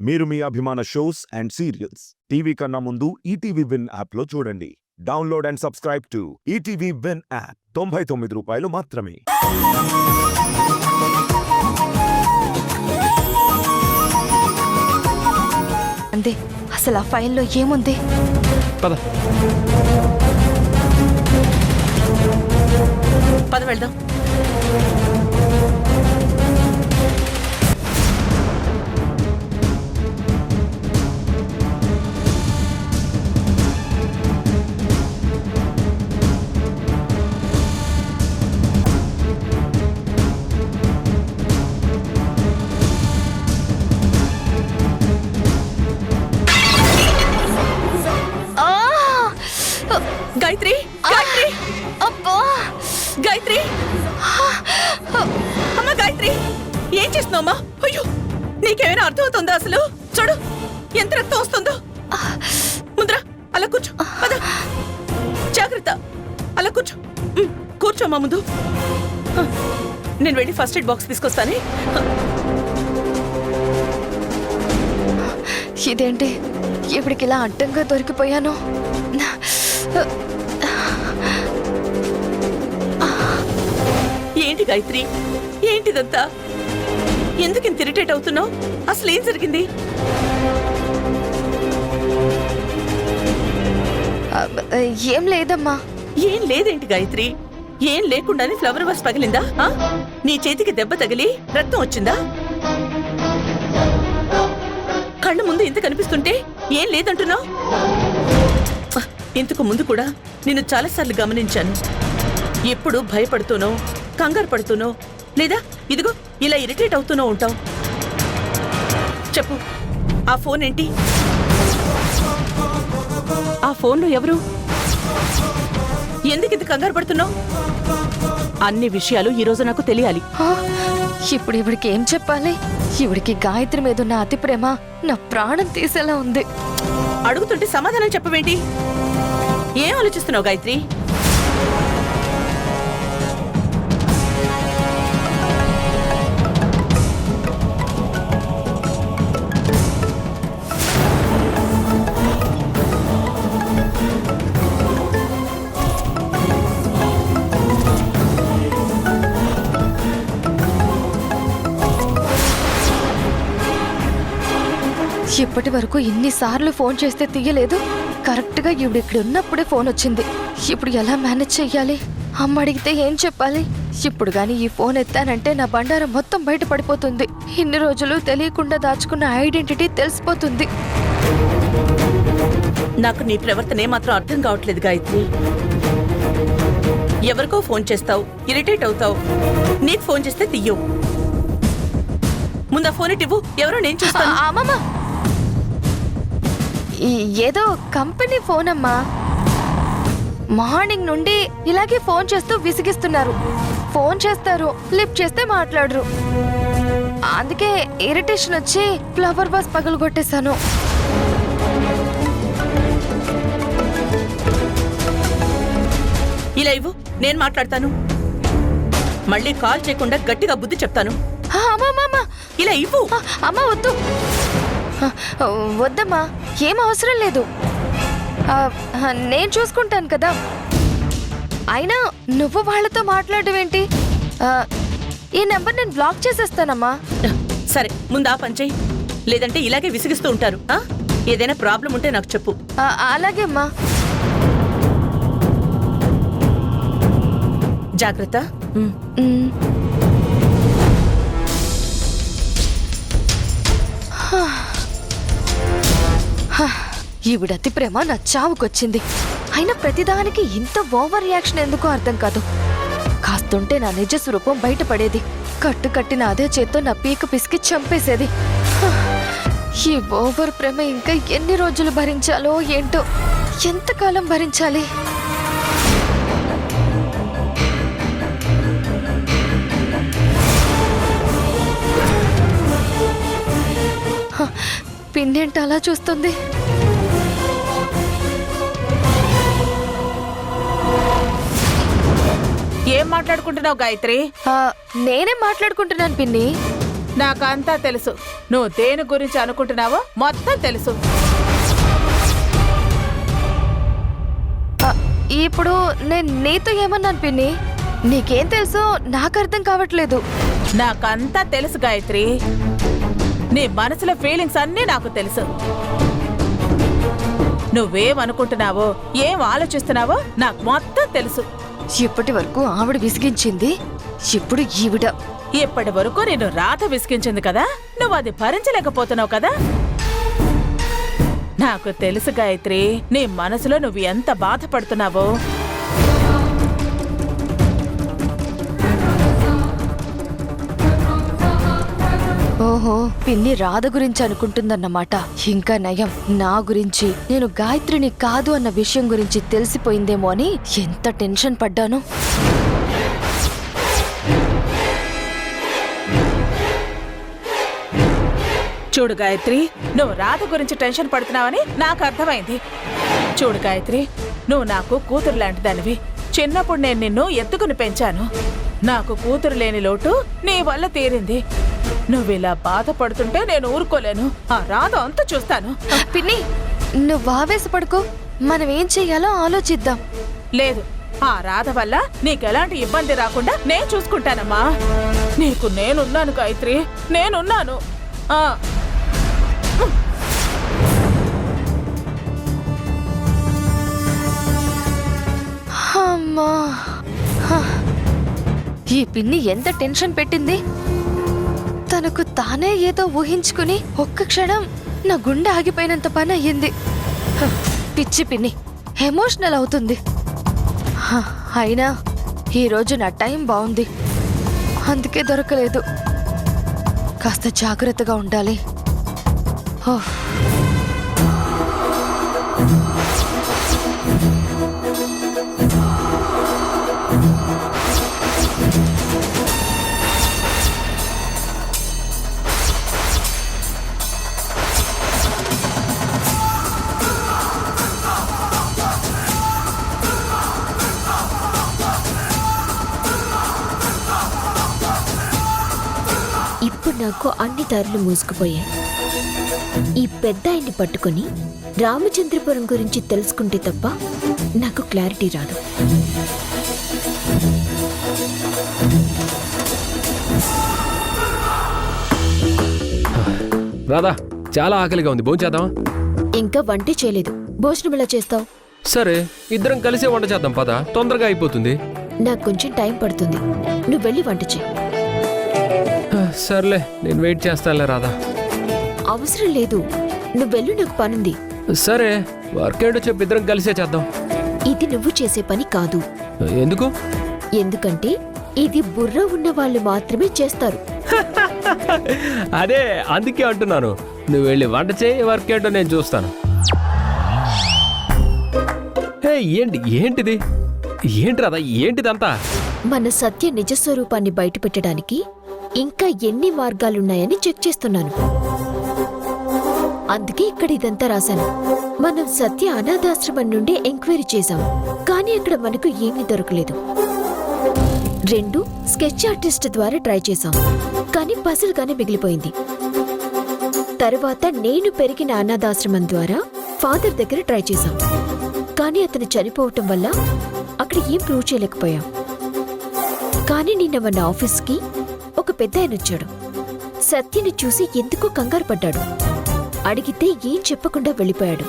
మీరు మీ అభిమాన shows and serials TV కన్నా ముందు ఈటీవీ విన్ యాప్లో చూడండి. Download and subscribe to ETV win app. 99 రూపాయలు మాత్రమే. అంతే, అసలు ఆ ఫైల్లో ఏముంది? పద పద వెళ్దాం. గాయత్రి, గాయత్రి, అబ్బా! గాయత్రి, అమ్మ గాయత్రి, ఏం చేస్తున్నావమ్మా? అయ్యో, నీకేమైనా అర్థమవుతుందా? అసలు చూడు ఎంత రక్తం వస్తుందో. ముందరా అలా కూర్చో. పద, జాగ్రత్త, అలా కూర్చో. కూర్చోమ్మా ముందు. నేను వెళ్ళి ఫస్ట్ ఎయిడ్ బాక్స్ తీసుకొస్తానే. ఇదేంటి ఇప్పటికి ఇలా అడ్డంగా దొరికిపోయాను? ఏంటి గాయత్రి, ఏంటిదంతా? ఎందుకు ఇంత ఇరిటేట్ అవుతున్నావు? అసలు ఏం జరిగింది? ఏం లేదమ్మా. ఏం లేదేంటి గాయత్రి? ఏం లేకుండానే ఫ్లవర్ వాస్ పగిలిందా? నీ చేతికి దెబ్బ తగిలి రక్తం వచ్చిందా? కళ్ళ ముందు ఇంత కనిపిస్తుంటే ఏం లేదంటున్నావు? ఇంతకు ముందు కూడా నిన్ను చాలాసార్లు గమనించాను. ఎప్పుడు భయపడుతూనో, కంగారు పడుతూనో, లేదా ఇదిగో ఇలా ఇరిటేట్ అవుతూనో ఉంటావు. చెప్పు, ఆ ఫోన్ ఏంటి? ఆ ఫోన్లో ఎవరు? ఎందుకు ఇంత కంగారు పడుతున్నావు? అన్ని విషయాలు ఈరోజు నాకు తెలియాలి. ఇప్పుడు ఇవిడికి ఏం చెప్పాలి? ఇవిడికి గాయత్రి మీద ఉన్న అతి ప్రేమ నా ప్రాణం తీసేలా ఉంది. అడుగుతుంటే సమాధానం చెప్పవేంటి? ఏం ఆలోచిస్తున్నావు గాయత్రి? ఇప్పటి వరకు ఇన్నిసార్లు ఫోన్ చేస్తే తీయలేదు. కరెక్ట్ గా ఈవిడ ఇక్కడ ఉన్నప్పుడే ఫోన్ వచ్చింది. ఇప్పుడు ఎలా మేనేజ్ చెయ్యాలి? అమ్మ అడిగితే ఏం చెప్పాలి? ఇప్పుడు గాని ఈ ఫోన్ ఎత్తానంటే నా బండారం మొత్తం బయట పడిపోతుంది. ఇన్ని రోజులు తెలియకుండా దాచుకున్న ఐడెంటిటీ తెలిసిపోతుంది. నాకు నీ ప్రవర్తన ఏమాత్రం అర్థం కావట్లేదు గాయత్రి. ఎవరికో ఫోన్ చేస్తావు, ఇరిటేట్ అవుతావు. నీకు ఫోన్ చేస్తే తీయవు. ముందా ఫోన్ ఇవ్వు, ఎవరో నేను చూస్తాను. అమ్మమ్మ, ఏదో కంపెనీ ఫోన్ అమ్మా. మార్నింగ్ నుండి ఇలాగే ఫోన్ చేస్తూ విసిగిస్తున్నారు. ఫోన్ చేస్తారు, లిఫ్ట్ చేస్తే మాట్లాడరు. అందుకే ఇరిటేషన్ వచ్చి ఫ్లవర్ వాస్ పగలగొట్టేశాను. ఇలా ఇవ్వు, నేను మాట్లాడతాను. మళ్ళీ కాల్ చేయకుండా గట్టిగా బుద్ధి చెప్తాను. ఇలా ఇవ్వు. అమ్మా వద్దు, వద్దమ్మా, ఏం అవసరం లేదు. నేను చూసుకుంటాను కదా. అయినా నువ్వు వాళ్ళతో మాట్లాడడం ఏంటి? ఈ నెంబర్ నేను బ్లాక్ చేసేస్తానమ్మా. సరే, ముందు ఆ పని చెయ్యి, లేదంటే ఇలాగే విసిగిస్తూ ఉంటారు. ఏదైనా ప్రాబ్లం ఉంటే నాకు చెప్పు. అలాగే అమ్మా. జాగ్రత్త. ఈవిడతి ప్రేమ నా చావుకొచ్చింది. అయినా ప్రతిదానికి ఇంత ఓవర్ రియాక్షన్ ఎందుకో అర్థం కాదు. కాస్తుంటే నా నిజ స్వరూపం బయటపడేది. కట్టిన అదే చేత్తో నా పీక పిసికి చంపేసేది. ఈ ఓవర్ ప్రేమ ఇంకా ఎన్ని రోజులు భరించాలో ఏంటో. ఎంతకాలం భరించాలి? పిన్నేంటి అలా చూస్తుంది? ఏం మాట్లాడుకుంటున్నావు గాయత్రి? నేనే మాట్లాడుకుంటున్నాను పిన్ని. నాకంతా తెలుసు. నువ్వు దేని గురించి అనుకుంటున్నావో మొత్తం తెలుసు. ఇప్పుడు నేను నీతో ఏమన్నాను పిన్ని? నీకేం తెలుసో నాకు అర్థం కావట్లేదు. నాకంతా తెలుసు గాయత్రి. నీ మనసులో ఫీలింగ్స్ అన్నీ నాకు తెలుసు. నువ్వేమనుకుంటున్నావో ఏం ఆలోచిస్తున్నావో నాకు మొత్తం తెలుసు. ఇప్పటి వరకు ఆవిడ విసిగించింది, ఇప్పుడు ఈవిడ. ఇప్పటి వరకు నేను రాత విసిగించింది కదా, నువ్వు అది భరించలేకపోతున్నావు కదా. నాకు తెలుసు గాయత్రి, నీ మనసులో నువ్వు ఎంత బాధపడుతున్నావో. ఓహో, పిన్ని రాధ గురించి అనుకుంటుందన్నమాట. ఇంకా నయం, నా గురించి, నేను గాయత్రిని కాదు అన్న విషయం గురించి తెలిసిపోయిందేమో అని ఎంత టెన్షన్ పడ్డాను. చూడు గాయత్రి, నువ్వు రాధ గురించి టెన్షన్ పడుతున్నావని నాకు అర్థమైంది. చూడు గాయత్రి, నువ్వు నాకు కూతురు లాంటి దానివి. చిన్నప్పుడు నేను నిన్ను ఎత్తుకుని పెంచాను. నాకు కూతురు లేని లోటు నీ వల్ల తీరింది. నువ్విలా బాధపడుతుంటే నేను ఊరుకోలేను. ఆ రాధ అంతా చూస్తాను. పిన్ని, నువ్వు ఆవేశపడుకో, మనం ఏం చెయ్యాలో ఆలోచిద్దాం. లేదు, ఆ రాధ వల్ల నీకెలాంటి ఇబ్బంది రాకుండా నేను చూసుకుంటానమ్మా. నీకు నేనున్నాను గాయత్రి, నేనున్నాను. అమ్మా, ఈ పిన్ని ఎంత టెన్షన్ పెట్టింది. తనకు తానే ఏదో ఊహించుకుని ఒక్క క్షణం నా గుండె ఆగిపోయినంత పని అయ్యింది. పిచ్చి పిన్ని ఎమోషనల్ అవుతుంది. అయినా ఈరోజు నా టైం బాగుంది, అందుకే దొరకలేదు. కాస్త జాగ్రత్తగా ఉండాలి. ఇప్పుడు నాకు అన్ని దారులు మూసుకుపోయాయి. ఈ పెద్ద ఆయన్ని పట్టుకొని రామచంద్రపురం గురించి తెలుసుకుంటే తప్ప నాకు క్లారిటీ రాదు. రాధా, చాలా ఆకలిగా ఉంది, భోంచేద్దామా? ఇంకా వంటే చేయలేదు, భోజనం ఎలా చేస్తావు? సరే, ఇద్దరం కలిసే వంట చేద్దాం పద, తొందరగా అయిపోతుంది. నాకు కొంచెం టైం పడుతుంది, నువ్వు వెళ్ళి వంట చేయి. సర్లే, నేను వెయిట్ చేస్తానులే రాధా. అవసరం లేదు, నువ్వు వెళ్ళు, నాకు పనుంది. సరే, వర్క్ ఏంటో చెప్పి ఇద్దరం కలిసే చేద్దాం. ఇది నువ్వు చేసే పని కాదు. ఎందుకు? ఎందుకంటే ఇది బుర్ర ఉన్న వాళ్ళు మాత్రమే చేస్తారు. అదే, అందుకే అంటున్నాను. నువ్వు వెళ్ళి వంట చేయి, వర్క్ ఏంటో నేను చూస్తాను. ఏంటిది? ఏంటి రాధా, ఏంటిదంతా? మన సత్య నిజస్వరూపాన్ని బయటపెట్టడానికి ఇంకా ఎన్ని మార్గాలున్నాయని చెక్ చేస్తున్నాను. అందుకే ఇక్కడ ఇదంతా రాశాను. మనం సత్య అనాథాశ్రమం నుండి ఎంక్వైరీ చేశాం, కానీ అక్కడ మనకు ఏమీ దొరకలేదు. 2 స్కెచ్ ఆర్టిస్ట్ ద్వారా ట్రై చేశాం, కానీ పజిల్ గానే మిగిలిపోయింది. తర్వాత నేను పెరిగిన అనాథాశ్రమం ద్వారా ఫాదర్ దగ్గర ట్రై చేశాం, కానీ అతను చనిపోవటం వల్ల అక్కడ ఏం ప్రూవ్ చేయలేకపోయాం. కానీ నిన్న మన ఆఫీస్కి ఒక పెద్ద ఆయన వచ్చాడు. సత్యని చూసి ఎందుకో కంగారు పడ్డాడు. అడిగితే ఏం చెప్పకుండా వెళ్ళిపోయాడు.